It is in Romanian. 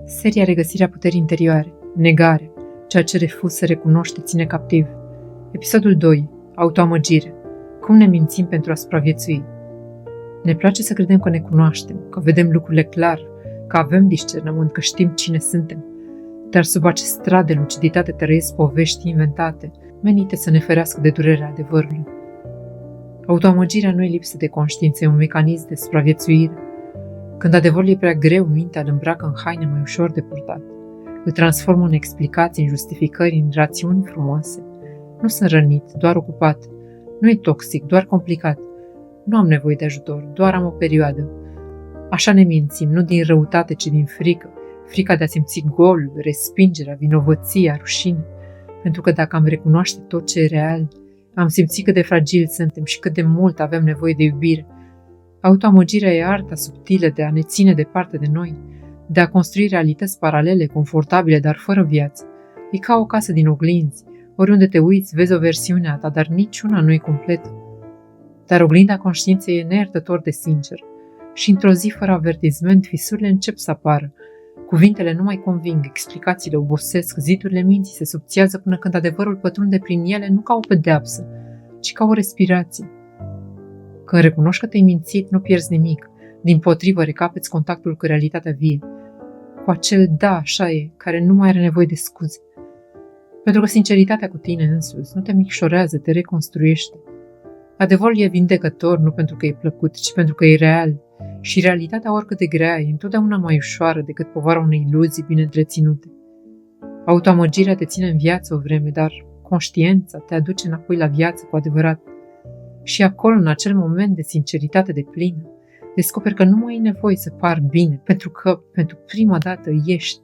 Seria Regăsirea puterii interioare, negare, ceea ce refuz să recunoști te ține captiv. Episodul 2. Autoamăgire. Cum ne mințim pentru a supraviețui? Ne place să credem că ne cunoaștem, că vedem lucrurile clar, că avem discernământ, că știm cine suntem. Dar sub acest strat de luciditate trăiesc povești inventate, menite să ne ferească de durerea adevărului. Autoamăgirea nu e lipsă de conștiință, e un mecanism de supraviețuire. Când adevărul e prea greu, mintea îl îmbracă în haine mai ușor de purtat. Îl transformă în explicații, în justificări, în rațiuni frumoase. Nu sunt rănit, doar ocupat. Nu e toxic, doar complicat. Nu am nevoie de ajutor, doar am o perioadă. Așa ne mințim, nu din răutate, ci din frică. Frica de a simți gol, respingerea, vinovăția, rușine. Pentru că dacă am recunoaște tot ce e real, am simțit cât de fragili suntem și cât de mult avem nevoie de iubire. Autoamăgirea e arta subtilă de a ne ține departe de noi, de a construi realități paralele, confortabile, dar fără viață. E ca o casă din oglinzi. Oriunde te uiți, vezi o versiune a ta, dar niciuna nu e completă. Dar oglinda conștiinței e neiertător de sincer. Și într-o zi, fără avertisment, fisurile încep să apară. Cuvintele nu mai conving, explicațiile obosesc, zidurile minții se subțiază până când adevărul pătrunde prin ele nu ca o pedeapsă, ci ca o respirație. Când recunoști că te-ai mințit, nu pierzi nimic. Dimpotrivă, recapeți contactul cu realitatea vie. Cu acel da, așa e, care nu mai are nevoie de scuze. Pentru că sinceritatea cu tine însuți nu te micșorează, te reconstruiește. Adevărul e vindecător nu pentru că e plăcut, ci pentru că e real. Și realitatea, oricât de grea, e întotdeauna mai ușoară decât povara unei iluzii bine întreținute. Autoamăgirea te ține în viață o vreme, dar conștiința te aduce înapoi la viață cu adevărat. Și acolo, în acel moment de sinceritate deplină, descoperi că nu mai ai nevoie să pari bine, pentru că, pentru prima dată, ești.